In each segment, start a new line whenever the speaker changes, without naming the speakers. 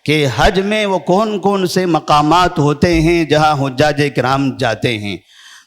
کہ حج میں وہ کون کون سے مقامات ہوتے ہیں جہاں حجاج کرام جاتے ہیں۔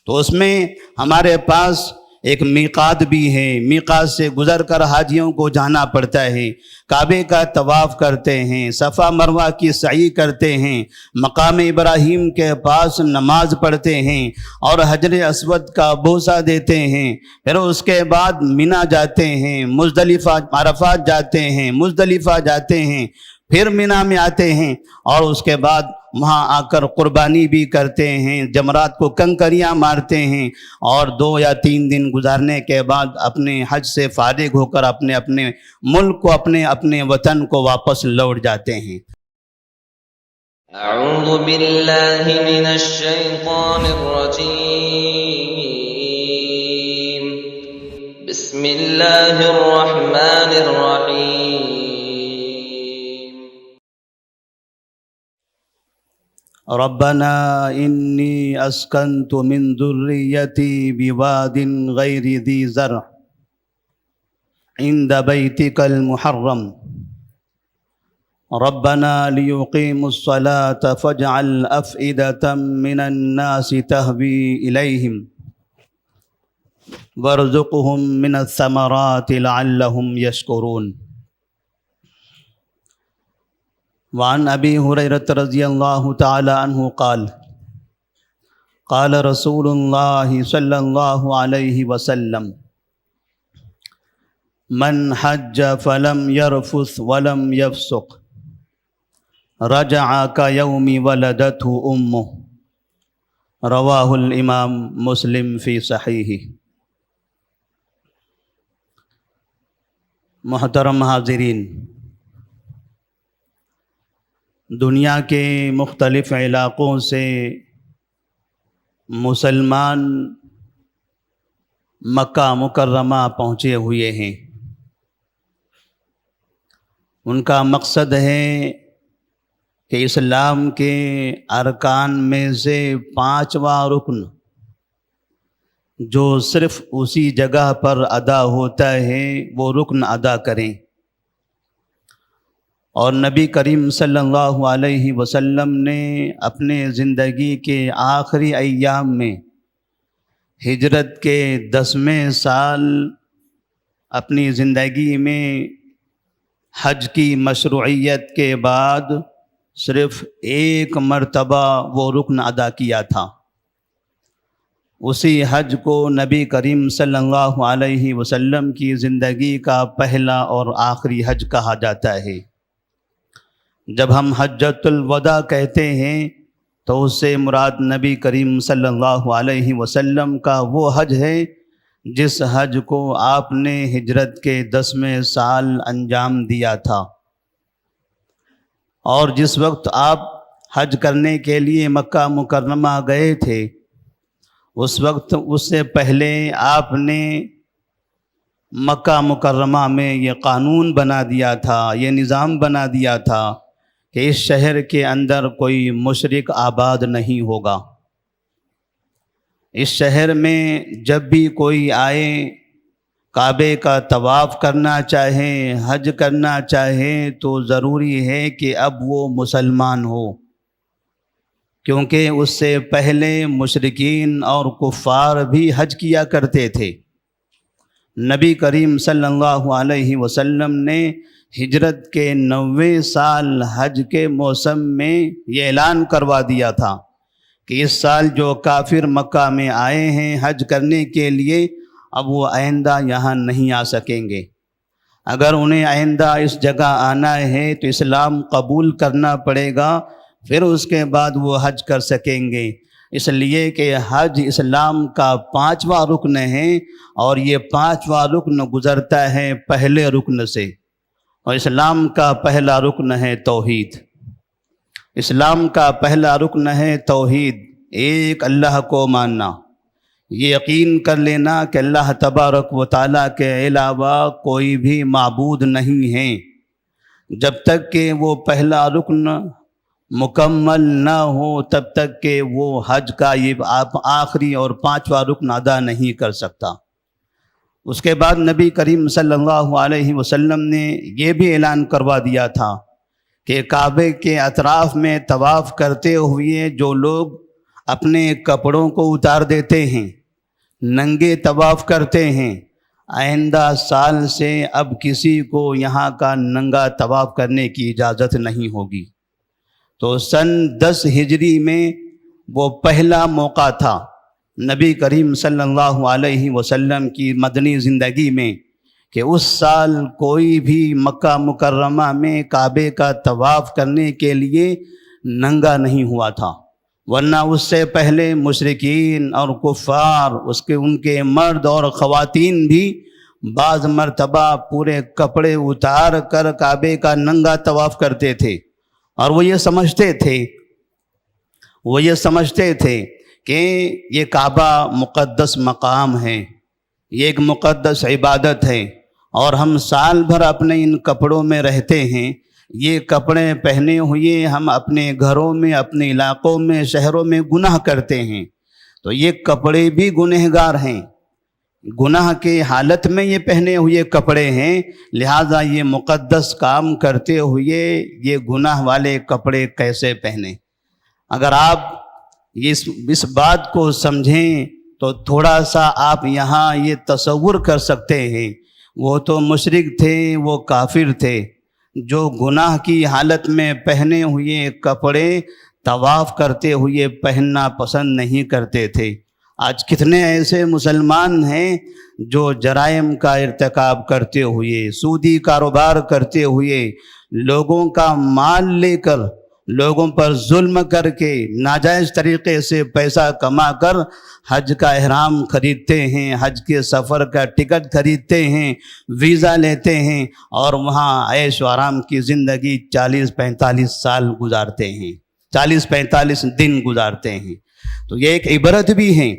تو اس میں ہمارے پاس ایک میقات بھی ہے، میقات سے گزر کر حاجیوں کو جانا پڑتا ہے، کعبے کا طواف کرتے ہیں، صفا مروہ کی سعی کرتے ہیں، مقام ابراہیم کے پاس نماز پڑھتے ہیں اور حجر اسود کا بوسہ دیتے ہیں۔ پھر اس کے بعد مینا جاتے ہیں، مزدلفہ عرفات جاتے ہیں، مزدلفہ جاتے ہیں، پھر مینا میں آتے ہیں اور اس کے بعد وہاں آ کر قربانی بھی کرتے ہیں، جمرات کو کنکریاں مارتے ہیں، اور 2 یا 3 دن گزارنے کے بعد اپنے حج سے فارغ ہو کر اپنے اپنے ملک کو، اپنے وطن کو واپس لوٹ جاتے ہیں۔
اعوذ باللہ من الشیطان الرجیم، بسم اللہ الرحمن الرحیم۔
ربنا انی اسکنت من ذریتی بواد غیر ذی زرع عند بیتک المحرم ربنا لیقیموا الصلاة فاجعل افئدة من الناس تہوی الیہم وارزقهم من الثمرات لعلهم یشکرون۔ وعن ابی ہریرہ رضی اللہ تعالی عنہ قال قال رسول اللہ صلی اللہ علیہ وسلم من حج فلم يرفث ولم يفسق رجع كيوم ولدته امه، رواہ الامام مسلم فی صحیحہ۔ محترم حاضرین، دنیا کے مختلف علاقوں سے مسلمان مکہ مکرمہ پہنچے ہوئے ہیں۔ ان کا مقصد ہے کہ اسلام کے ارکان میں سے 5واں رکن جو صرف اسی جگہ پر ادا ہوتا ہے وہ رکن ادا کریں، اور نبی کریم صلی اللہ علیہ وسلم نے اپنے زندگی کے آخری ایام میں ہجرت کے 10ویں سال اپنی زندگی میں حج کی مشروعیت کے بعد صرف 1 مرتبہ وہ رکن ادا کیا تھا۔ اسی حج کو نبی کریم صلی اللہ علیہ وسلم کی زندگی کا پہلا اور آخری حج کہا جاتا ہے۔ جب ہم حجۃ الوداع کہتے ہیں تو اس سے مراد نبی کریم صلی اللہ علیہ وسلم کا وہ حج ہے جس حج کو آپ نے ہجرت کے 10ویں سال انجام دیا تھا، اور جس وقت آپ حج کرنے کے لیے مکہ مکرمہ گئے تھے اس وقت اس سے پہلے آپ نے مکہ مکرمہ میں یہ قانون بنا دیا تھا، یہ نظام بنا دیا تھا کہ اس شہر کے اندر کوئی مشرک آباد نہیں ہوگا۔ اس شہر میں جب بھی کوئی آئے، کعبے کا طواف کرنا چاہے، حج کرنا چاہے، تو ضروری ہے کہ اب وہ مسلمان ہو، کیونکہ اس سے پہلے مشرکین اور کفار بھی حج کیا کرتے تھے۔ نبی کریم صلی اللہ علیہ وسلم نے ہجرت کے 90ویں سال حج کے موسم میں یہ اعلان کروا دیا تھا کہ اس سال جو کافر مکہ میں آئے ہیں حج کرنے کے لیے، اب وہ آئندہ یہاں نہیں آ سکیں گے۔ اگر انہیں آئندہ اس جگہ آنا ہے تو اسلام قبول کرنا پڑے گا، پھر اس کے بعد وہ حج کر سکیں گے، اس لیے کہ حج اسلام کا 5واں رکن ہے، اور یہ 5واں رکن گزرتا ہے پہلے رکن سے، اور اسلام کا پہلا رکن ہے توحید۔ اسلام کا پہلا رکن ہے توحید، ایک اللہ کو ماننا، یہ یقین کر لینا کہ اللہ تبارک و تعالیٰ کے علاوہ کوئی بھی معبود نہیں ہے۔ جب تک کہ وہ پہلا رکن مکمل نہ ہو تب تک کہ وہ حج کا یہ آخری اور 5واں رکن ادا نہیں کر سکتا۔ اس کے بعد نبی کریم صلی اللہ علیہ وسلم نے یہ بھی اعلان کروا دیا تھا کہ کعبے کے اطراف میں طواف کرتے ہوئے جو لوگ اپنے کپڑوں کو اتار دیتے ہیں، ننگے طواف کرتے ہیں، آئندہ سال سے اب کسی کو یہاں کا ننگا طواف کرنے کی اجازت نہیں ہوگی۔ تو سن 10 ہجری میں وہ پہلا موقع تھا نبی کریم صلی اللہ علیہ وسلم کی مدنی زندگی میں کہ اس سال کوئی بھی مکہ مکرمہ میں کعبے کا طواف کرنے کے لیے ننگا نہیں ہوا تھا، ورنہ اس سے پہلے مشرکین اور کفار ان کے مرد اور خواتین بھی بعض مرتبہ پورے کپڑے اتار کر کعبے کا ننگا طواف کرتے تھے، اور وہ یہ سمجھتے تھے کہ یہ کعبہ مقدس مقام ہے، یہ ایک مقدس عبادت ہے، اور ہم سال بھر اپنے ان کپڑوں میں رہتے ہیں، یہ کپڑے پہنے ہوئے ہم اپنے گھروں میں، اپنے علاقوں میں، شہروں میں گناہ کرتے ہیں، تو یہ کپڑے بھی گنہگار ہیں، گناہ کے حالت میں یہ پہنے ہوئے کپڑے ہیں، لہٰذا یہ مقدس کام کرتے ہوئے یہ گناہ والے کپڑے کیسے پہنے؟ اگر آپ اس بات کو سمجھیں تو تھوڑا سا آپ یہاں یہ تصور کر سکتے ہیں، وہ تو مشرک تھے، وہ کافر تھے، جو گناہ کی حالت میں پہنے ہوئے کپڑے طواف کرتے ہوئے پہننا پسند نہیں کرتے تھے۔ آج کتنے ایسے مسلمان ہیں جو جرائم کا ارتکاب کرتے ہوئے، سودی کاروبار کرتے ہوئے، لوگوں کا مال لے کر، لوگوں پر ظلم کر کے، ناجائز طریقے سے پیسہ کما کر حج کا احرام خریدتے ہیں، حج کے سفر کا ٹکٹ خریدتے ہیں، ویزا لیتے ہیں، اور وہاں عیش و آرام کی زندگی 40-45 سال گزارتے ہیں، 40-45 دن گزارتے ہیں۔ تو یہ ایک عبرت بھی ہے،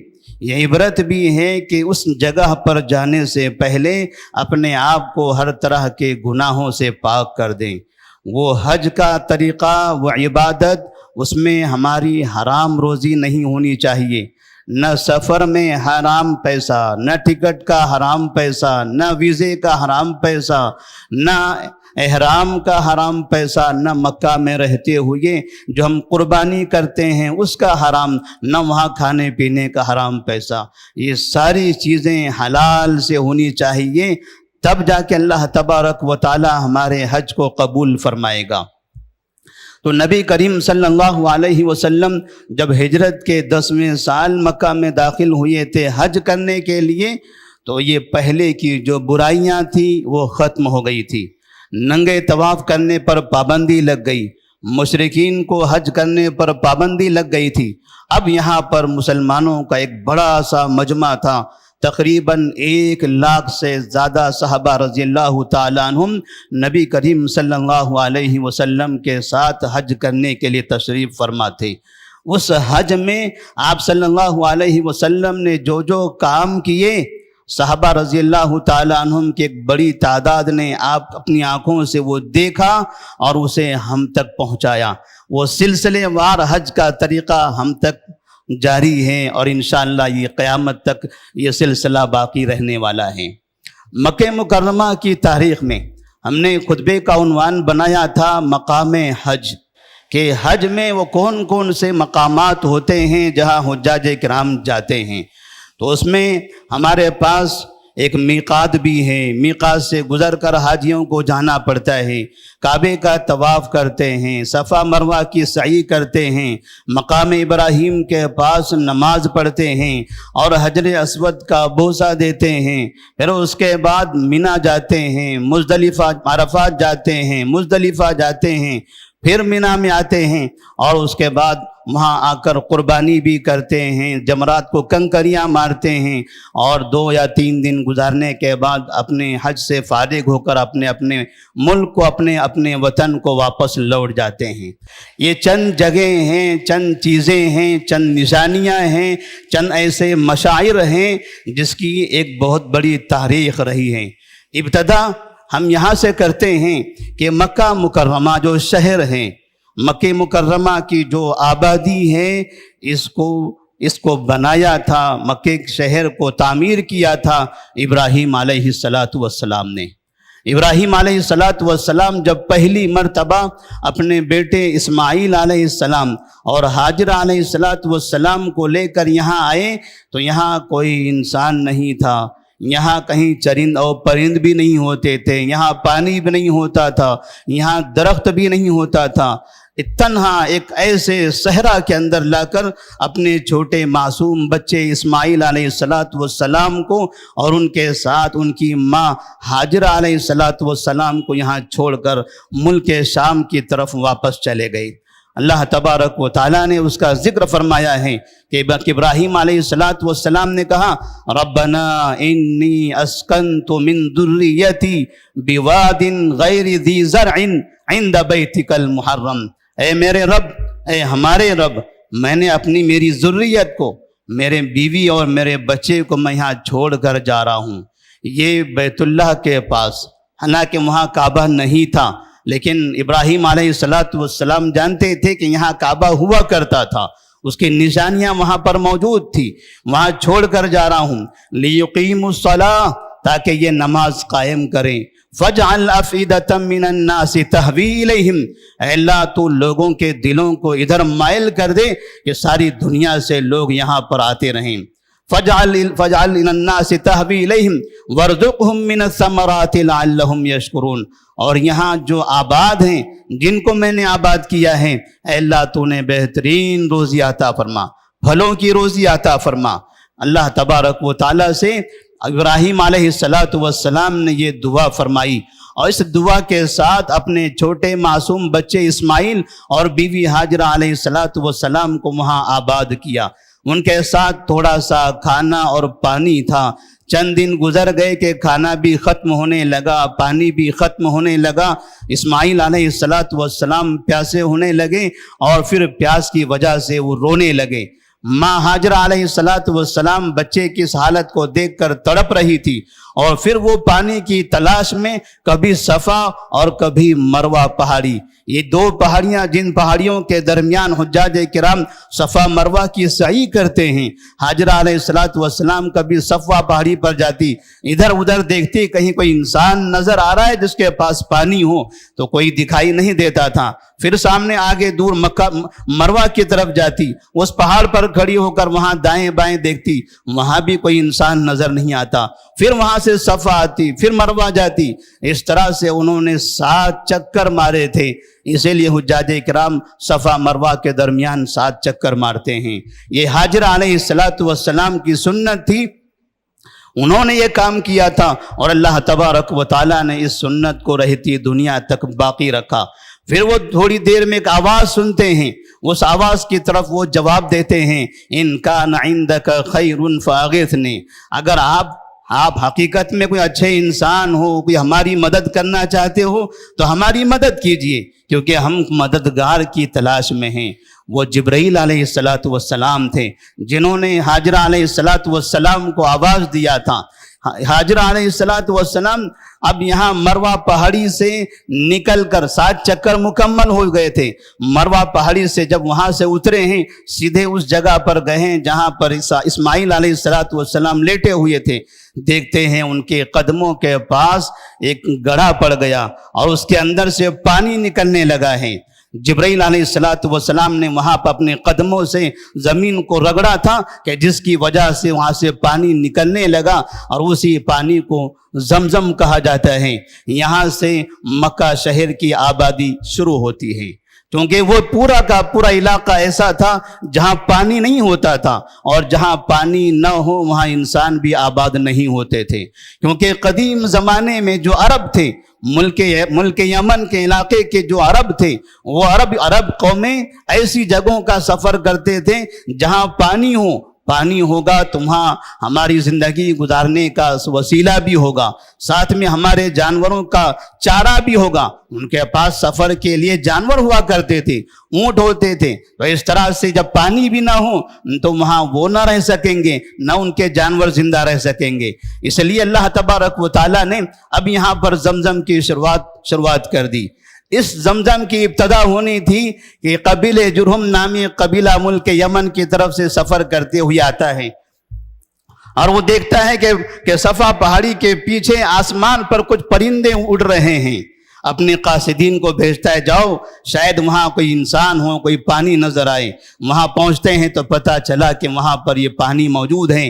یہ عبرت بھی ہے کہ اس جگہ پر جانے سے پہلے اپنے آپ کو ہر طرح کے گناہوں سے پاک کر دیں۔ وہ حج کا طریقہ، وہ عبادت، اس میں ہماری حرام روزی نہیں ہونی چاہیے، نہ سفر میں حرام پیسہ، نہ ٹکٹ کا حرام پیسہ، نہ ویزے کا حرام پیسہ، نہ احرام کا حرام پیسہ، نہ مکہ میں رہتے ہوئے جو ہم قربانی کرتے ہیں اس کا حرام، نہ وہاں کھانے پینے کا حرام پیسہ۔ یہ ساری چیزیں حلال سے ہونی چاہیے، تب جا کے اللہ تبارک و تعالی ہمارے حج کو قبول فرمائے گا۔ تو نبی کریم صلی اللہ علیہ وسلم جب ہجرت کے 10ویں سال مکہ میں داخل ہوئے تھے حج کرنے کے لیے، تو یہ پہلے کی جو برائیاں تھیں وہ ختم ہو گئی تھی، ننگے طواف کرنے پر پابندی لگ گئی، مشرکین کو حج کرنے پر پابندی لگ گئی تھی۔ اب یہاں پر مسلمانوں کا ایک بڑا سا مجمع تھا، تقریباً 1 لاکھ سے زیادہ صحابہ رضی اللہ تعالیٰ عنہم نبی کریم صلی اللہ علیہ وسلم کے ساتھ حج کرنے کے لیے تشریف فرما تھے۔ اس حج میں آپ صلی اللہ علیہ وسلم نے جو جو کام کیے، صحابہ رضی اللہ تعالیٰ عنہم کی ایک بڑی تعداد نے آپ اپنی آنکھوں سے وہ دیکھا اور اسے ہم تک پہنچایا۔ وہ سلسلے وار حج کا طریقہ ہم تک جاری ہے، اور انشاءاللہ یہ قیامت تک یہ سلسلہ باقی رہنے والا ہے۔ مکہ مکرمہ کی تاریخ میں ہم نے خطبے کا عنوان بنایا تھا مقام حج، کہ حج میں وہ کون کون سے مقامات ہوتے ہیں جہاں حجاج کرام جاتے ہیں۔ تو اس میں ہمارے پاس ایک میقات بھی ہے، میقات سے گزر کر حاجیوں کو جانا پڑتا ہے، کعبے کا طواف کرتے ہیں، صفا مروہ کی سعی کرتے ہیں، مقام ابراہیم کے پاس نماز پڑھتے ہیں اور حجر اسود کا بوسہ دیتے ہیں، پھر اس کے بعد مینا جاتے ہیں، مزدلفہ عرفات جاتے ہیں، مزدلفہ جاتے ہیں، پھر مینا میں آتے ہیں، اور اس کے بعد وہاں آ کر قربانی بھی کرتے ہیں، جمرات کو کنکریاں مارتے ہیں، اور 2 یا 3 دن گزارنے کے بعد اپنے حج سے فارغ ہو کر اپنے ملک کو، اپنے وطن کو واپس لوٹ جاتے ہیں۔ یہ چند جگہیں ہیں، چند چیزیں ہیں، چند نشانیاں ہیں، چند ایسے مشاعر ہیں جس کی ایک بہت بڑی تاریخ رہی ہے۔ ابتدا ہم یہاں سے کرتے ہیں کہ مکہ مکرمہ جو شہر ہیں، مکہ مکرمہ کی جو آبادی ہے، اس کو بنایا تھا، مکہ شہر کو تعمیر کیا تھا ابراہیم علیہ السلام نے۔ ابراہیم علیہ السلام جب پہلی مرتبہ اپنے بیٹے اسماعیل علیہ السلام اور ہاجر علیہ السلام کو لے کر یہاں آئے تو یہاں کوئی انسان نہیں تھا، یہاں کہیں چرند اور پرند بھی نہیں ہوتے تھے، یہاں پانی بھی نہیں ہوتا تھا، یہاں درخت بھی نہیں ہوتا تھا۔ تنہا ایک ایسے صحرا کے اندر لا کر اپنے چھوٹے معصوم بچے اسماعیل علیہ السلام کو اور ان کے ساتھ ان کی ماں ہاجر علیہ السلام کو یہاں چھوڑ کر ملک شام کی طرف واپس چلے گئے۔ اللہ تبارک و تعالیٰ نے اس کا ذکر فرمایا ہے کہ ابراہیم علیہ السلام نے کہا ربنا انی اسکنت من ذریتی بواد غیر ذی زرع عند بیتک المحرم۔ اے میرے رب، اے ہمارے رب، میں نے اپنی میری ذریت کو، میرے بیوی اور میرے بچے کو میں یہاں چھوڑ کر جا رہا ہوں یہ بیت اللہ کے پاس، حالانکہ وہاں کعبہ نہیں تھا، لیکن ابراہیم علیہ السلام جانتے تھے کہ یہاں کعبہ ہوا کرتا تھا، اس کی نشانیاں وہاں پر موجود تھی، وہاں چھوڑ کر جا رہا ہوں لیقیموا الصلاۃ، تاکہ یہ نماز قائم کریں۔ فَاجْعَلْ أَفْئِدَةً مِّنَ النَّاسِ تَهْوِي إِلَيْهِمْ، اے اللہ تو لوگوں کے دلوں کو ادھر مائل کر دے کہ ساری دنیا سے لوگ یہاں پر آتے رہیں۔ فَاجْعَلْ إِلَى النَّاسِ تَهْوِي إِلَيْهِمْ وَارْزُقْهُم مِّنَ الثَّمَرَاتِ لَعَلَّهُمْ يَشْكُرُونَ، اور یہاں جو آباد ہیں، جن کو میں نے آباد کیا ہے، اے اللہ تو نے بہترین روزی عطا فرما، پھلوں کی روزی عطا فرما۔ اللہ تبارک و تعالیٰ سے ابراہیم علیہ السلام نے یہ دعا فرمائی، اور اس دعا کے ساتھ اپنے چھوٹے معصوم بچے اسماعیل اور بیوی ہاجرہ علیہ السلام کو وہاں آباد کیا۔ ان کے ساتھ تھوڑا سا کھانا اور پانی تھا۔ چند دن گزر گئے کہ کھانا بھی ختم ہونے لگا، پانی بھی ختم ہونے لگا، اسماعیل علیہ السلام پیاسے ہونے لگے، اور پھر پیاس کی وجہ سے وہ رونے لگے۔ ماں ہاجرہ علیہ السلام بچے کی اس حالت کو دیکھ کر تڑپ رہی تھی، اور پھر وہ پانی کی تلاش میں کبھی صفا اور کبھی مروہ پہاڑی، یہ دو پہاڑیاں جن پہاڑیوں کے درمیان حجاج کرام صفا مروہ کی سعی کرتے ہیں، ہاجرہ علیہ السلام کبھی صفا پہاڑی پر جاتی، ادھر ادھر دیکھتی، کہیں کوئی انسان نظر آ رہا ہے جس کے پاس پانی ہو، تو کوئی دکھائی نہیں دیتا تھا۔ پھر سامنے آگے دور مکہ مروہ کی طرف جاتی، اس پہاڑ پر کھڑی ہو کر وہاں دائیں بائیں دیکھتی، وہاں بھی کوئی انسان نظر نہیں آتا۔ پھر وہاں سے صفا آتی، پھر مروہ جاتی، اس طرح سے انہوں نے 7 چکر مارے تھے۔ اسی لیے حجاج کرام صفا مروہ کے درمیان 7 چکر مارتے ہیں۔ یہ ہاجرہ علیہ السلام کی سنت تھی، انہوں نے یہ کام کیا تھا، اور اللہ تبارک و تعالیٰ نے اس سنت کو رہتی دنیا تک باقی رکھا۔ پھر وہ تھوڑی دیر میں ایک آواز سنتے ہیں، اس آواز کی طرف وہ جواب دیتے ہیں ان کان عندک خیر فاغثنی، اگر آپ حقیقت میں کوئی اچھے انسان ہو، کوئی ہماری مدد کرنا چاہتے ہو تو ہماری مدد کیجئے، کیونکہ ہم مددگار کی تلاش میں ہیں۔ وہ جبرائیل علیہ السلام تھے جنہوں نے ہاجرہ علیہ السلام کو آواز دیا تھا۔ ہاجرہ علیہ السلام اب یہاں مروہ پہاڑی سے نکل کر 7 چکر مکمل ہو گئے تھے۔ مروہ پہاڑی سے جب وہاں سے اترے ہیں، سیدھے اس جگہ پر گئے ہیں جہاں پر اسماعیل علیہ السلام لیٹے ہوئے تھے۔ دیکھتے ہیں ان کے قدموں کے پاس ایک گڑھا پڑ گیا، اور اس کے اندر سے پانی نکلنے لگا ہے۔ جبرائیل علیہ السلام نے وہاں پر اپنے قدموں سے زمین کو رگڑا تھا کہ جس کی وجہ سے وہاں سے پانی نکلنے لگا، اور اسی پانی کو زمزم کہا جاتا ہے۔ یہاں سے مکہ شہر کی آبادی شروع ہوتی ہے، کیونکہ وہ پورا کا پورا علاقہ ایسا تھا جہاں پانی نہیں ہوتا تھا، اور جہاں پانی نہ ہو وہاں انسان بھی آباد نہیں ہوتے تھے، کیونکہ قدیم زمانے میں جو عرب تھے، ملک یمن کے علاقے کے جو عرب تھے، وہ عرب قومیں ایسی جگہوں کا سفر کرتے تھے جہاں پانی ہو، پانی ہوگا تو وہاں ہماری زندگی گزارنے کا وسیلہ بھی ہوگا، ساتھ میں ہمارے جانوروں کا چارہ بھی ہوگا۔ ان کے پاس سفر کے لیے جانور ہوا کرتے تھے، اونٹ ہوتے تھے، تو اس طرح سے جب پانی بھی نہ ہو تو وہاں وہ نہ رہ سکیں گے، نہ ان کے جانور زندہ رہ سکیں گے۔ اس لیے اللہ تبارک و تعالیٰ نے اب یہاں پر زمزم کی شروعات کر دی۔ اس زمزم کی ابتدا ہونی تھی کہ قبیلہ جرہم نامی قبیلہ ملک یمن کی طرف سے سفر کرتے ہوئے آتا ہے۔ اور وہ دیکھتا ہے کہ صفا پہاڑی کے پیچھے آسمان پر کچھ پرندے اڑ رہے ہیں، اپنے قاصدین کو بھیجتا ہے جاؤ شاید وہاں کوئی انسان ہو، کوئی پانی نظر آئے۔ وہاں پہنچتے ہیں تو پتہ چلا کہ وہاں پر یہ پانی موجود ہے۔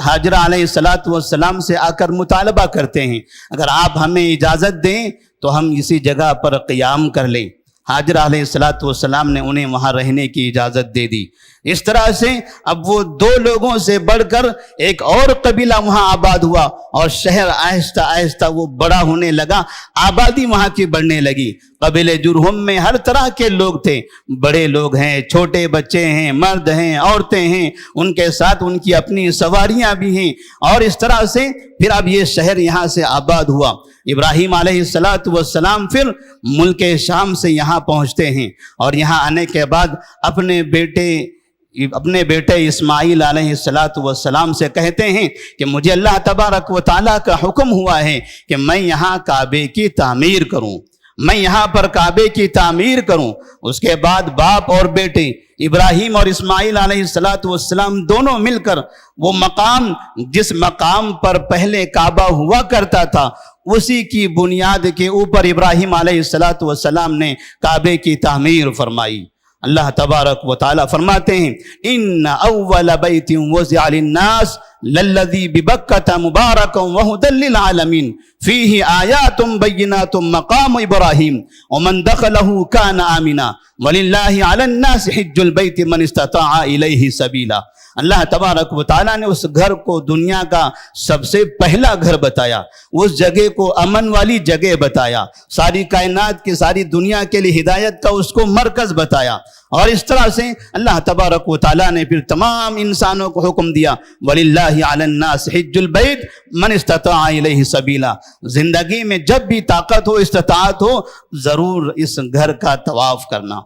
حاجرہ علیہ السلام سے آ کر مطالبہ کرتے ہیں اگر آپ ہمیں اجازت دیں تو ہم اسی جگہ پر قیام کر لیں۔ حاجرہ علیہ السلام نے انہیں وہاں رہنے کی اجازت دے دی۔ اس طرح سے اب وہ دو لوگوں سے بڑھ کر ایک اور قبیلہ وہاں آباد ہوا، اور شہر آہستہ آہستہ وہ بڑا ہونے لگا، آبادی وہاں کی بڑھنے لگی۔ قبیلے جرہم میں ہر طرح کے لوگ تھے، بڑے لوگ ہیں، چھوٹے بچے ہیں، مرد ہیں، عورتیں ہیں، ان کے ساتھ ان کی اپنی سواریاں بھی ہیں، اور اس طرح سے پھر اب یہ شہر یہاں سے آباد ہوا۔ ابراہیم علیہ السلام پھر ملک شام سے یہاں پہنچتے ہیں، اور یہاں آنے کے بعد اپنے بیٹے اسماعیل علیہ السلام سے کہتے ہیں کہ مجھے اللہ تبارک و تعالیٰ کا حکم ہوا ہے کہ میں یہاں کعبے کی تعمیر کروں، میں یہاں پر کعبے کی تعمیر کروں۔ اس کے بعد باپ اور بیٹے ابراہیم اور اسماعیل علیہ السلام دونوں مل کر وہ مقام، جس مقام پر پہلے کعبہ ہوا کرتا تھا، اسی کی بنیاد کے اوپر ابراہیم علیہ السلام نے کعبے کی تعمیر فرمائی۔ اللہ تبارک و تعالیٰ فرماتے ہیں ان اول بیت وضع للناس للذی ببکۃ مبارکا وہدی للعالمین فیہ آیات بینات مقام ابراہیم ومن دخلہ کان آمنا وللہ علی الناس حج البیت من استطاع الیہ سبیلا۔ اللہ تبارک و تعالیٰ نے اس گھر کو دنیا کا سب سے پہلا گھر بتایا، اس جگہ کو امن والی جگہ بتایا، ساری کائنات کی، ساری دنیا کے لیے ہدایت کا اس کو مرکز بتایا، اور اس طرح سے اللہ تبارک و تعالیٰ نے پھر تمام انسانوں کو حکم دیا وَلِلَّهِ عَلَى النَّاسِ حِجُّ الْبَيْتِ مَنِ اسْتَطَاعَ إِلَيْهِ سَبِيلًا۔ زندگی میں جب بھی طاقت ہو، استطاعت ہو، ضرور اس گھر کا طواف کرنا۔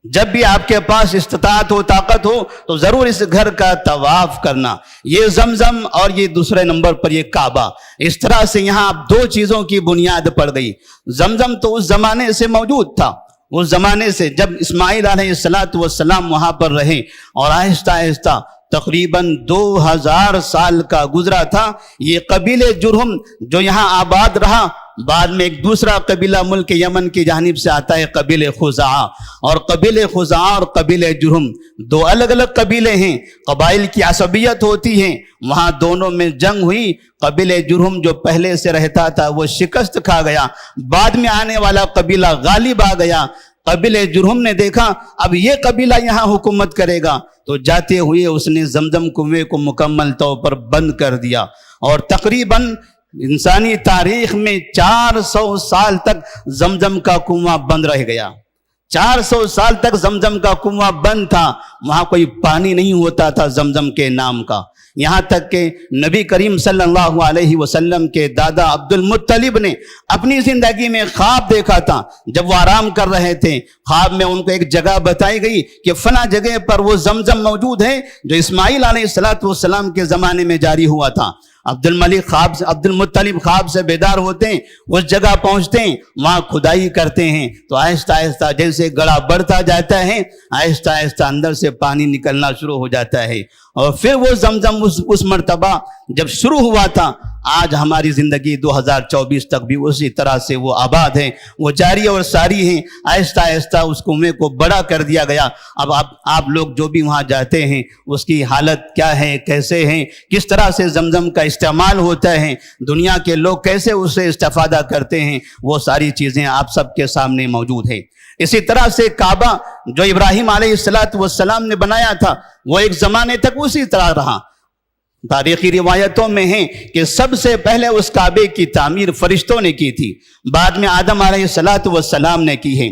جب بھی آپ کے پاس استطاعت ہو، طاقت ہو، تو ضرور اس گھر کا طواف کرنا۔ یہ زمزم اور یہ دوسرے نمبر پر یہ کعبہ، اس طرح سے یہاں اب دو چیزوں کی بنیاد پڑ گئی۔ زمزم تو اس زمانے سے موجود تھا، اس زمانے سے جب اسماعیل علیہ السلام وہاں پر رہے، اور آہستہ آہستہ تقریباً 2000 سال کا گزرا تھا۔ یہ قبیل جرہم جو یہاں آباد رہا، بعد میں ایک دوسرا قبیلہ ملک یمن کی جانب سے آتا ہے، قبیل خزاعہ، اور قبیل خزاعہ اور قبیل جرہم دو الگ الگ قبیلے ہیں، قبائل کی عصبیت ہوتی ہے، وہاں دونوں میں جنگ ہوئی۔ قبیل جرہم جو پہلے سے رہتا تھا وہ شکست کھا گیا، بعد میں آنے والا قبیلہ غالب آ گیا۔ قبیل جرہم نے دیکھا اب یہ قبیلہ یہاں حکومت کرے گا، تو جاتے ہوئے اس نے زمزم کنویں کو مکمل طور پر بند کر دیا، اور تقریباً انسانی تاریخ میں 400 سال تک زمزم کا کنواں بند رہ گیا۔ 400 سال تک زمزم کا کنواں بند تھا، وہاں کوئی پانی نہیں ہوتا تھا زمزم کے نام کا۔ یہاں تک کہ نبی کریم صلی اللہ علیہ وسلم کے دادا عبد المطلب نے اپنی زندگی میں خواب دیکھا تھا، جب وہ آرام کر رہے تھے، خواب میں ان کو ایک جگہ بتائی گئی کہ فلاں جگہ پر وہ زمزم موجود ہے جو اسماعیل علیہ السلام کے زمانے میں جاری ہوا تھا۔ عبد المطلب خواب سے بیدار ہوتے ہیں، اس جگہ پہنچتے ہیں، وہاں کھدائی کرتے ہیں، تو آہستہ آہستہ جیسے گڑھا بڑھتا جاتا ہے، آہستہ آہستہ اندر سے پانی نکلنا شروع ہو جاتا ہے، اور پھر وہ زمزم اس مرتبہ جب شروع ہوا تھا، آج ہماری زندگی 2024 تک بھی اسی طرح سے وہ آباد ہے، وہ جاری اور ساری ہیں۔ آہستہ آہستہ اس کنویں کو بڑا کر دیا گیا۔ اب آپ لوگ جو بھی وہاں جاتے ہیں، اس کی حالت کیا ہے، کیسے ہیں، کس طرح سے زمزم کا استعمال ہوتا ہے، دنیا کے لوگ کیسے اس سے استفادہ کرتے ہیں، وہ ساری چیزیں آپ سب کے سامنے موجود ہیں۔ اسی طرح سے کعبہ جو ابراہیم علیہ السلام نے بنایا تھا، وہ ایک زمانے تک اسی طرح رہا۔ تاریخی روایتوں میں ہیں کہ سب سے پہلے اس کعبے کی تعمیر فرشتوں نے کی تھی، بعد میں آدم علیہ السلام نے کی ہے،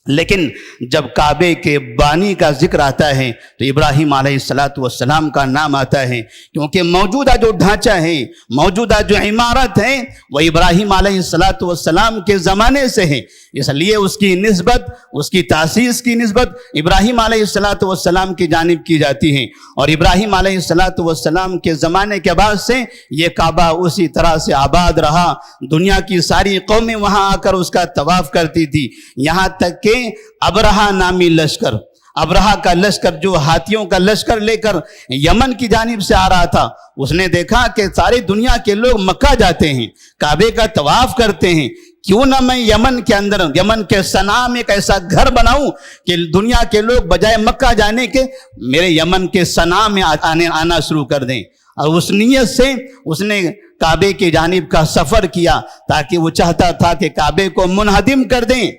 لیکن جب کعبے کے بانی کا ذکر آتا ہے تو ابراہیم علیہ السلام کا نام آتا ہے، کیونکہ موجودہ جو ڈھانچہ ہے، موجودہ جو عمارت ہے، وہ ابراہیم علیہ السلام کے زمانے سے ہے، اس لیے اس کی نسبت، اس کی تاسیس کی نسبت ابراہیم علیہ السلام کی جانب کی جاتی ہے، اور ابراہیم علیہ السلام کے زمانے کے بعد سے یہ کعبہ اسی طرح سے آباد رہا۔ دنیا کی ساری قومیں وہاں آ کر اس کا طواف کرتی تھی، یہاں تک کہ ابرہہ نامی لشکر، ابرہا کا لشکر جو ہاتھیوں کا لشکر لے کر یمن کی جانب سے آ رہا تھا، اس نے دیکھا کہ ساری دنیا کے لوگ مکہ جاتے ہیں، کعبے کا طواف کرتے ہیں، کیوں نہ میں یمن کے اندر، یمن کے صنعا میں ایک ایسا گھر بناؤں کہ دنیا کے لوگ بجائے مکہ جانے کے میرے یمن کے صنعا میں آنا شروع کر دیں۔ اور اس نیت سے اس نے کعبے کی جانب کا سفر کیا، تاکہ وہ چاہتا تھا کہ کعبے کو منہدم کر دیں،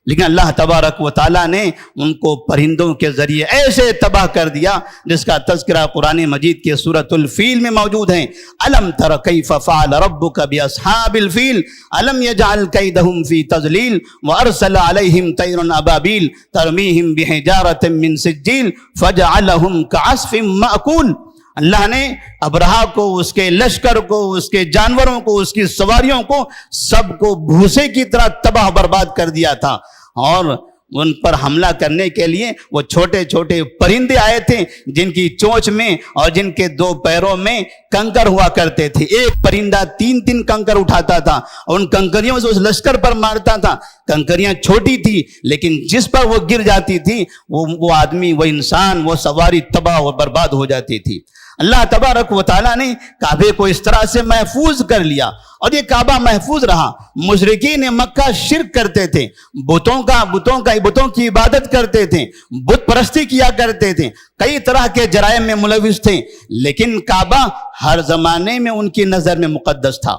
لیکن اللہ تبارک و تعالیٰ نے ان کو پرندوں کے ذریعے ایسے تباہ کر دیا جس کا تذکرہ قرآن مجید کے سورۃ الفیل میں موجود ہے۔ الم تر کیف فعل ربک باصحاب الفیل الم یجعل کیدہم فی تضلیل وارسل علیہم طیرا ابابیل ترمیہم بحجارۃ من سجیل فجعلہم کعصف مأکول۔ اللہ نے ابرہا کو، اس کے لشکر کو، اس کے جانوروں کو، اس کی سواریوں کو سب کو بھوسے کی طرح تباہ برباد کر دیا تھا، اور ان پر حملہ کرنے کے لیے وہ چھوٹے چھوٹے پرندے آئے تھے جن کی چونچ میں اور جن کے 2 پیروں میں کنکر ہوا کرتے تھے۔ ایک پرندہ 3 کنکر اٹھاتا تھا اور ان کنکریوں سے اس لشکر پر مارتا تھا۔ کنکریاں چھوٹی تھی لیکن جس پر وہ گر جاتی تھی وہ آدمی، وہ انسان، وہ سواری تباہ اور برباد ہو جاتی تھی۔ اللہ تبارک و تعالیٰ نے کعبے کو اس طرح سے محفوظ کر لیا، اور یہ کعبہ محفوظ رہا۔ مشرکین مکہ شرک کرتے تھے، بتوں کی عبادت کرتے تھے، بت پرستی کیا کرتے تھے، کئی طرح کے جرائم میں ملوث تھے، لیکن کعبہ ہر زمانے میں ان کی نظر میں مقدس تھا،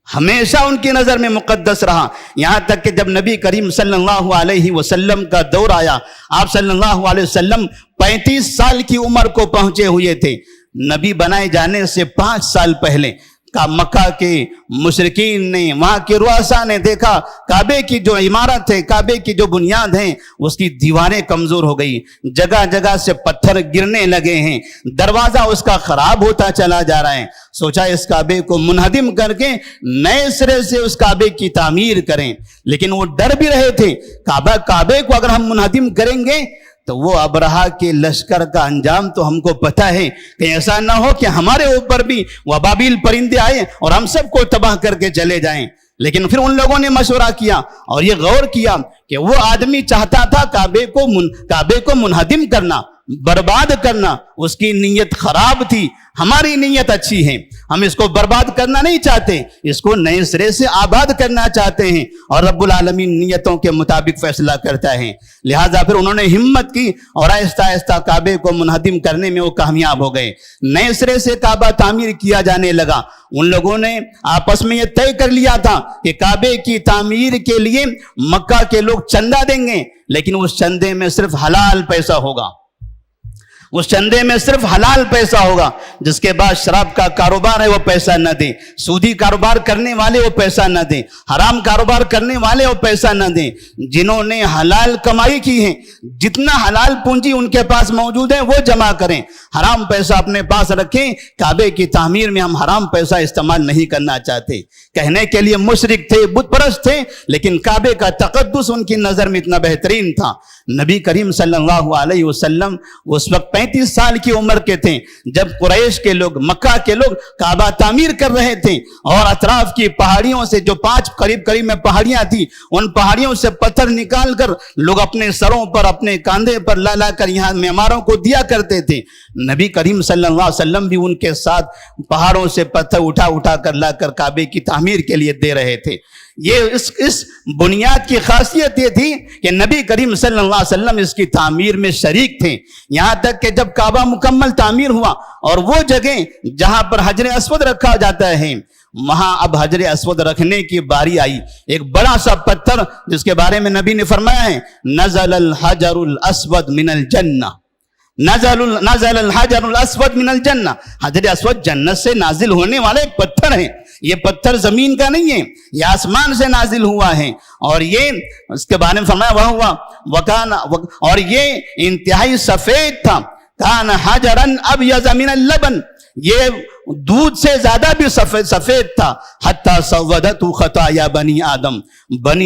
ہمیشہ ان کی نظر میں مقدس رہا۔ یہاں تک کہ جب نبی کریم صلی اللہ علیہ وسلم کا دور آیا، آپ صلی اللہ علیہ وسلم 35 سال کی عمر کو پہنچے ہوئے تھے۔ نبی بنائے جانے سے 5 سال پہلے مکہ کے مشرکین نے، وہاں کے رؤساء نے دیکھا کعبے کی جو عمارت ہے، کعبے کی جو بنیاد ہے، اس کی دیواریں کمزور ہو گئی، جگہ جگہ سے پتھر گرنے لگے ہیں، دروازہ اس کا خراب ہوتا چلا جا رہا ہے۔ سوچا اس کعبے کو منہدم کر کے نئے سرے سے اس کعبے کی تعمیر کریں، لیکن وہ ڈر بھی رہے تھے کعبے کو اگر ہم منہدم کریں گے تو وہ ابرہا کے لشکر کا انجام تو ہم کو پتہ ہے، کہ ایسا نہ ہو کہ ہمارے اوپر بھی وہ ابابیل پرندے آئے اور ہم سب کو تباہ کر کے چلے جائیں۔ لیکن پھر ان لوگوں نے مشورہ کیا اور یہ غور کیا کہ وہ آدمی چاہتا تھا کعبے کو منہدم کرنا، برباد کرنا، اس کی نیت خراب تھی، ہماری نیت اچھی ہے، ہم اس کو برباد کرنا نہیں چاہتے، اس کو نئے سرے سے آباد کرنا چاہتے ہیں، اور رب العالمین نیتوں کے مطابق فیصلہ کرتا ہے۔ لہٰذا پھر انہوں نے ہمت کی اور آہستہ آہستہ کعبے کو منہدم کرنے میں وہ کامیاب ہو گئے، نئے سرے سے کعبہ تعمیر کیا جانے لگا۔ ان لوگوں نے آپس میں یہ طے کر لیا تھا کہ کعبے کی تعمیر کے لیے مکہ کے لوگ چندہ دیں گے، لیکن اس چندے میں صرف حلال پیسہ ہوگا، اس چندے میں صرف حلال پیسہ ہوگا۔ جس کے بعد شراب کا کاروبار ہے وہ پیسہ نہ دیں، سودی کاروبار کرنے والے وہ پیسہ نہ دیں، حرام کاروبار کرنے والے وہ پیسہ نہ دیں۔ جنہوں نے حلال کمائی کی ہے، جتنا حلال پونجی ان کے پاس موجود ہے وہ جمع کریں، حرام پیسہ اپنے پاس رکھیں۔ کعبے کی تعمیر میں ہم حرام پیسہ استعمال نہیں کرنا چاہتے۔ کہنے کے لیے مشرک تھے، بت پرست تھے، لیکن کعبے کا تقدس ان کی نظر میں اتنا بہترین تھا۔ نبی کریم صلی اللہ علیہ وسلم اس وقت 35 سال کی عمر کے تھے جب قریش کے لوگ، مکہ کے لوگ کعبہ تعمیر کر رہے تھے، اور اطراف کی پہاڑیوں سے جو 5 قریب میں پہاڑیاں تھی، ان پہاڑیوں سے پتھر نکال کر لوگ اپنے سروں پر، اپنے کاندھے پر لا کر یہاں معماروں کو دیا کرتے تھے۔ نبی کریم صلی اللہ علیہ وسلم بھی ان کے ساتھ پہاڑوں سے پتھر اٹھا کر لا کر کعبے کی تعمیر کے لیے دے رہے تھے۔ یہ اس بنیاد کی خاصیت یہ تھی کہ نبی کریم صلی اللہ علیہ وسلم اس کی تعمیر میں شریک تھے، یہاں تک کہ جب کعبہ مکمل تعمیر ہوا اور وہ جگہ جہاں پر حجر اسود رکھا جاتا ہے، وہاں اب حجر اسود رکھنے کی باری آئی۔ ایک بڑا سا پتھر جس کے بارے میں نبی نے فرمایا ہے، نزل الحجر الاسود من الجنہ، نزل الحجر الاسود من الجنہ، حجر اسود جنت سے نازل ہونے والا ایک پتھر ہے، یہ پتھر زمین کا نہیں ہے، یہ آسمان سے نازل ہوا ہے، اور یہ اس کے بارے میں فرمایا اور یہ انتہائی سفید تھا، کان حجرا ابیض من اللبن، یہ دودھ سے زیادہ بھی سفید تھا، حتی سودت خطایا بنی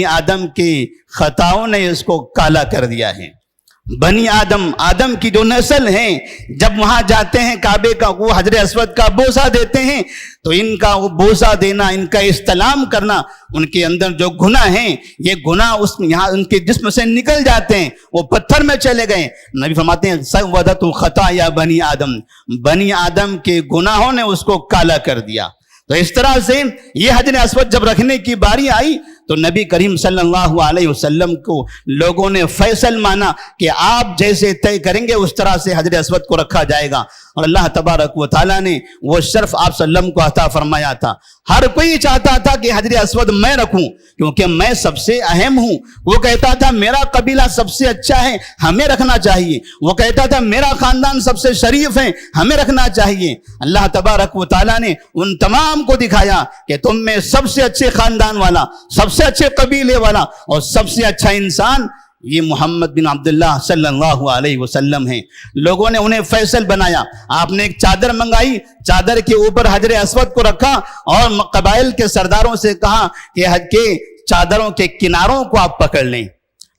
آدم کی خطاؤں نے اس کو کالا کر دیا ہے۔ بنی آدم، آدم کی جو نسل ہیں، جب وہاں جاتے ہیں کعبے کا وہ حجر اسود کا بوسہ دیتے ہیں تو ان کا وہ بوسہ دینا، ان کا استلام کرنا، ان کے اندر جو گناہ ہیں یہ گناہ یہاں ان کے جسم سے نکل جاتے ہیں، وہ پتھر میں چلے گئے۔ نبی فرماتے ہیں سودت الخطایا بنی آدم، بنی آدم کے گناہوں نے اس کو کالا کر دیا۔ تو اس طرح سے یہ حجر اسود جب رکھنے کی باری آئی تو نبی کریم صلی اللہ علیہ وسلم کو لوگوں نے فیصل مانا کہ آپ جیسے طے کریں گے اس طرح سے حجر اسود کو رکھا جائے گا، اور اللہ تبارک و تعالیٰ نے وہ شرف آپ صلی اللہ علیہ وسلم کو عطا فرمایا تھا۔ ہر کوئی چاہتا تھا کہ حجر اسود میں رکھوں کیونکہ میں سب سے اہم ہوں۔ وہ کہتا تھا میرا قبیلہ سب سے اچھا ہے، ہمیں رکھنا چاہیے۔ وہ کہتا تھا میرا خاندان سب سے شریف ہے، ہمیں رکھنا چاہیے۔ اللہ تبارک و تعالیٰ نے ان تمام کو دکھایا کہ تم میں سب سے اچھے خاندان والا، سب سے اچھے قبیلے والا اور سب سے اچھا انسان یہ محمد بن عبداللہ صلی اللہ علیہ وسلم ہیں۔ لوگوں نے انہیں فیصل بنایا۔ آپ نے ایک چادر منگائی، چادر کے اوپر حجر اسود کو رکھا اور قبائل کے سرداروں سے کہا کہ حج کے چادروں کے کناروں کو آپ پکڑ لیں۔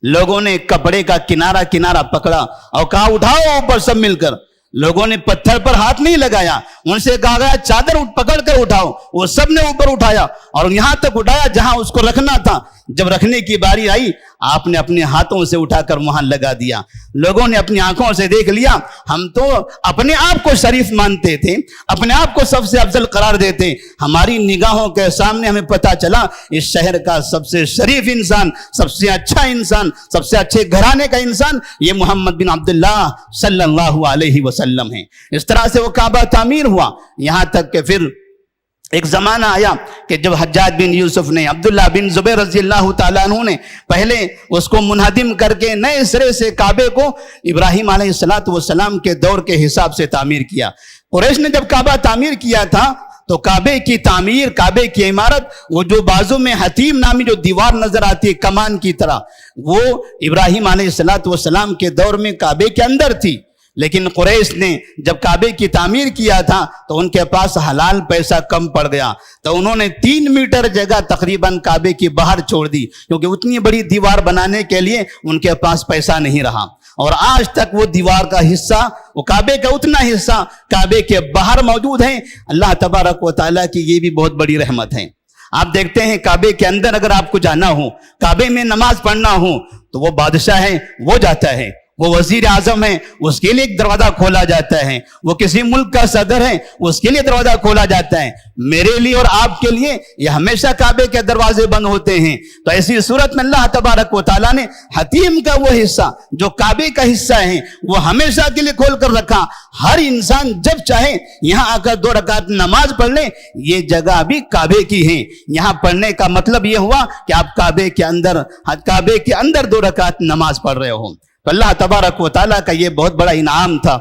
لوگوں نے کپڑے کا کنارہ پکڑا اور کہا اٹھاؤ اوپر سب مل کر۔ لوگوں نے پتھر پر ہاتھ نہیں لگایا، ان سے کہا گیا چادر پکڑ کر اٹھاؤ۔ وہ سب نے اوپر اٹھایا اور یہاں تک اٹھایا جہاں اس کو رکھنا تھا۔ جب رکھنے کی باری آئی آپ نے اپنے ہاتھوں سے اٹھا کر وہاں لگا دیا۔ لوگوں نے اپنی آنکھوں سے دیکھ لیا، ہم تو اپنے آپ کو شریف مانتے تھے، اپنے آپ کو سب سے افضل قرار دیتے، ہماری نگاہوں کے سامنے ہمیں پتا چلا اس شہر کا سب سے شریف انسان، سب سے اچھا انسان، سب سے اچھے گھرانے کا انسان یہ محمد بن عبداللہ صلی اللہ علیہ وسلم ہے۔ اس طرح سے وہ کعبہ تعمیر ہوا، یہاں تک کہ پھر ایک زمانہ آیا کہ جب حجاج بن یوسف نے، عبداللہ بن زبیر رضی اللہ تعالیٰ عنہ نے پہلے اس کو منہدم کر کے نئے سرے سے کعبے کو ابراہیم علیہ السلام کے دور کے حساب سے تعمیر کیا۔ قریش نے جب کعبہ تعمیر کیا تھا تو کعبے کی تعمیر، کعبے کی عمارت، وہ جو بازو میں حتیم نامی جو دیوار نظر آتی ہے کمان کی طرح، وہ ابراہیم علیہ السلام کے دور میں کعبے کے اندر تھی۔ لیکن قریش نے جب کعبے کی تعمیر کیا تھا تو ان کے پاس حلال پیسہ کم پڑ گیا، تو انہوں نے 3 میٹر جگہ تقریباً کعبے کی باہر چھوڑ دی، کیونکہ اتنی بڑی دیوار بنانے کے لیے ان کے پاس پیسہ نہیں رہا۔ اور آج تک وہ دیوار کا حصہ، وہ کعبے کا اتنا حصہ کعبے کے باہر موجود ہے۔ اللہ تبارک و تعالیٰ کی یہ بھی بہت بڑی رحمت ہے۔ آپ دیکھتے ہیں کعبے کے اندر اگر آپ کو جانا ہو، کعبے میں نماز پڑھنا ہو تو وہ بادشاہ ہے وہ جاتا ہے، وہ وزیر اعظم ہے اس کے لیے ایک دروازہ کھولا جاتا ہے، وہ کسی ملک کا صدر ہے اس کے لیے دروازہ کھولا جاتا ہے۔ میرے لیے اور آپ کے لیے یہ ہمیشہ کعبے کے دروازے بند ہوتے ہیں۔ تو ایسی صورت میں اللہ تبارک و تعالیٰ نے حتیم کا وہ حصہ جو کعبے کا حصہ ہے وہ ہمیشہ کے لیے کھول کر رکھا۔ ہر انسان جب چاہے یہاں آ کر 2 رکعت نماز پڑھ لے، یہ جگہ بھی کعبے کی ہے۔ یہاں پڑھنے کا مطلب یہ ہوا کہ آپ کعبے کے اندر 2 رکعت نماز پڑھ رہے ہو۔ تو اللہ تبارک و تعالیٰ کا یہ بہت بڑا انعام تھا۔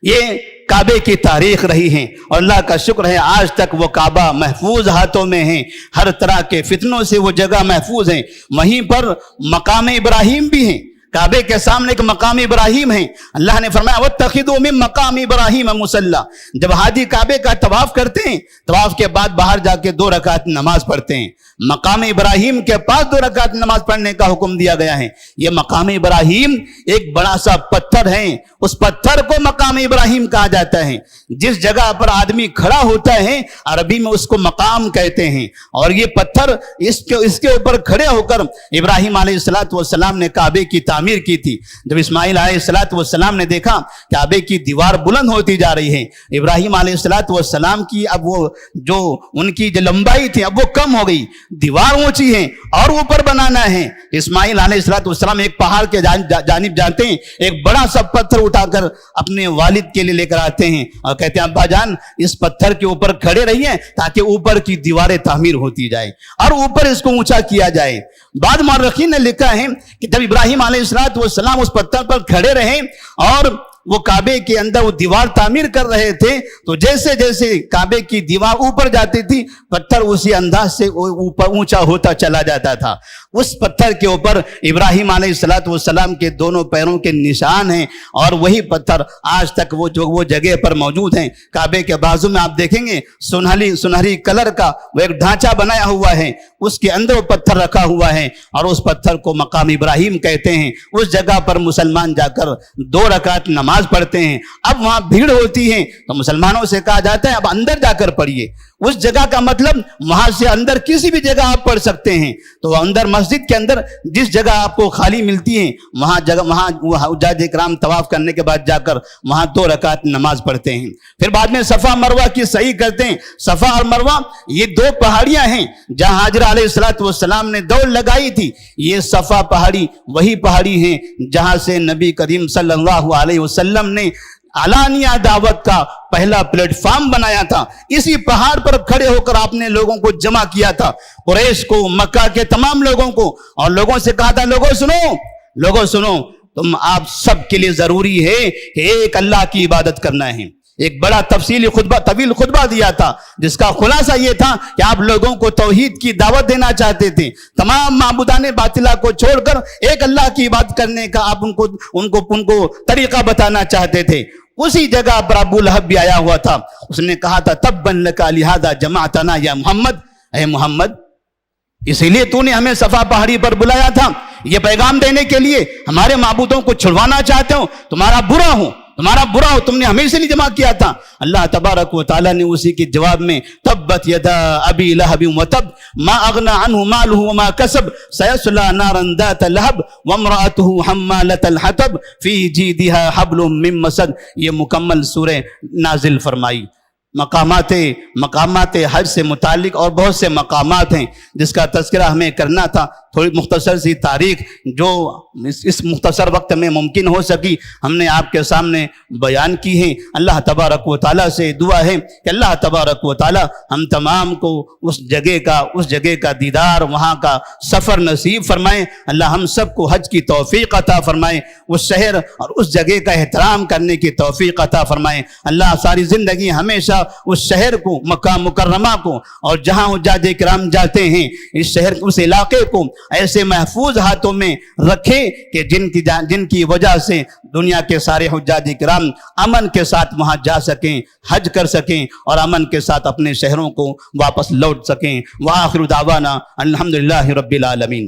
یہ کعبے کی تاریخ رہی ہے اور اللہ کا شکر ہے آج تک وہ کعبہ محفوظ ہاتھوں میں ہے، ہر طرح کے فتنوں سے وہ جگہ محفوظ ہے۔ وہیں پر مقام ابراہیم بھی ہے، کعبے کے سامنے ایک مقام ابراہیم ہے۔ اللہ نے فرمایا وَاتَّخِذُوا مِن مَقَامِ إِبْرَاهِيمَ مُصَلًّى۔ جب حاجی کعبے کا طواف کرتے ہیں، طواف کے بعد باہر جا کے 2 رکعت نماز پڑھتے ہیں۔ مقام ابراہیم کے پاس 2 رکعت نماز پڑھنے کا حکم دیا گیا ہے۔ یہ مقام ابراہیم ایک بڑا سا پتھر ہے، اس پتھر کو مقام ابراہیم کہا جاتا ہے۔ جس جگہ پر آدمی کھڑا ہوتا ہے عربی میں اس کو مقام کہتے ہیں، اور یہ پتھر اس کے اوپر کھڑے ہو کر ابراہیم علیہ السلام نے کعبے کی تعمیر کی تھی۔ جب اسماعیل علیہ السلام نے دیکھا کعبے کی دیوار بلند ہوتی جا رہی ہے، ابراہیم علیہ السلام کی اب وہ جو ان کی جو لمبائی تھی اب وہ کم ہو گئی، دیوار اونچی ہے اور اوپر بنانا ہے۔ اسماعیل علیہ السلام ایک پہاڑ کے جانب جاتے ہیں، ایک بڑا سا پتھر اٹھا کر اپنے والد کے لیے لے کر آتے ہیں اور کہتے ہیں ابا جان اس پتھر کے اوپر کھڑے رہیے تاکہ اوپر کی دیواریں تعمیر ہوتی جائے اور اوپر اس کو اونچا کیا جائے۔ بعد مورخین نے لکھا ہے کہ جب ابراہیم علیہ السلام اس پتھر پر کھڑے رہے اور وہ کعبے کے اندر وہ دیوار تعمیر کر رہے تھے تو جیسے جیسے کعبے کی دیوار اوپر جاتی تھی پتھر اسی انداز سے اوپر اونچا ہوتا چلا جاتا تھا. اس پتھر کے اوپر ابراہیم علیہ السلام کے دونوں پیروں کے نشان ہیں اور وہی پتھر آج تک وہ جگہ پر موجود ہیں. کعبے کے بازو میں آپ دیکھیں گے سنہری کلر کا وہ ایک ڈھانچہ بنایا ہوا ہے, اس کے اندر وہ پتھر رکھا ہوا ہے اور اس پتھر کو مقام ابراہیم کہتے ہیں. اس جگہ پر مسلمان جا کر 2 رکعت نماز پڑھتے ہیں. اب وہاں بھیڑ ہوتی ہے تو مسلمانوں سے کہا جاتا ہے اب اندر جا کر پڑھیے. اس جگہ کا مطلب وہاں سے اندر کسی بھی جگہ آپ پڑھ سکتے ہیں. تو اندر مسجد کے اندر جس جگہ آپ کو خالی ملتی ہے وہاں حجاج کرام طواف کرنے کے بعد جا کر وہاں 2 رکعت نماز پڑھتے ہیں. پھر بعد میں صفا مروہ کی صحیح کرتے ہیں. صفا اور مروہ یہ 2 پہاڑیاں ہیں جہاں حاجر علیہ السلام نے دوڑ لگائی تھی. یہ صفا پہاڑی وہی پہاڑی ہیں جہاں سے نبی کریم صلی اللہ علیہ وسلم نے علانیہ دعوت کا پہلا پلیٹ فارم بنایا تھا. اسی پہاڑ پر کھڑے ہو کر آپ نے لوگوں کو جمع کیا تھا, قریش کو, مکہ کے تمام لوگوں کو, اور لوگوں سے کہا تھا لوگوں سنو تم آپ سب کے لیے ضروری ہے کہ ایک اللہ کی عبادت کرنا ہے. ایک بڑا طویل خطبہ دیا تھا جس کا خلاصہ یہ تھا کہ آپ لوگوں کو توحید کی دعوت دینا چاہتے تھے. تمام معبودان باطلہ کو چھوڑ کر ایک اللہ کی عبادت کرنے کا آپ ان کو طریقہ بتانا چاہتے تھے. اسی جگہ پر ابو لہب بھی آیا ہوا تھا. اس نے کہا تھا تبا لک لہذا جمعتنا یا محمد, اے محمد اسی لیے تو نے ہمیں صفا پہاڑی پر بلایا تھا, یہ پیغام دینے کے لیے ہمارے معبودوں کو چھڑوانا چاہتے ہو, تمہارا برا ہو, تم نے ہمیں سے نہیں جمع کیا تھا. اللہ تبارک و تعالیٰ نے اسی کے جواب میں تبت یدا ابی لہب وتب ما اغنى عنه ماله وما كسب سيصلى نارا ذات لهب وامرأته حمالة الحطب في جيدها حبل من مسد. یہ مکمل سورہ نازل فرمائی. مقامات حج سے متعلق اور بہت سے مقامات ہیں جس کا تذکرہ ہمیں کرنا تھا. تھوڑی مختصر سی تاریخ جو اس مختصر وقت میں ممکن ہو سکی ہم نے آپ کے سامنے بیان کی ہیں. اللہ تبارک و تعالیٰ سے دعا ہے کہ اللہ تبارک و تعالیٰ ہم تمام کو اس جگہ کا دیدار, وہاں کا سفر نصیب فرمائیں. اللہ ہم سب کو حج کی توفیق عطا فرمائیں, اس شہر اور اس جگہ کا احترام کرنے کی توفیق عطا فرمائیں. اللہ ساری زندگی ہمیشہ اس شہر کو, مکہ مکرمہ کو, اور جہاں حجاج کرام جاتے ہیں اس شہر اس علاقے کو ایسے محفوظ ہاتھوں میں رکھے کہ جن کی وجہ سے دنیا کے سارے حجاج کرام امن کے ساتھ وہاں جا سکیں, حج کر سکیں اور امن کے ساتھ اپنے شہروں کو واپس لوٹ سکیں. وآخر دعوانا الحمدللہ رب العالمین.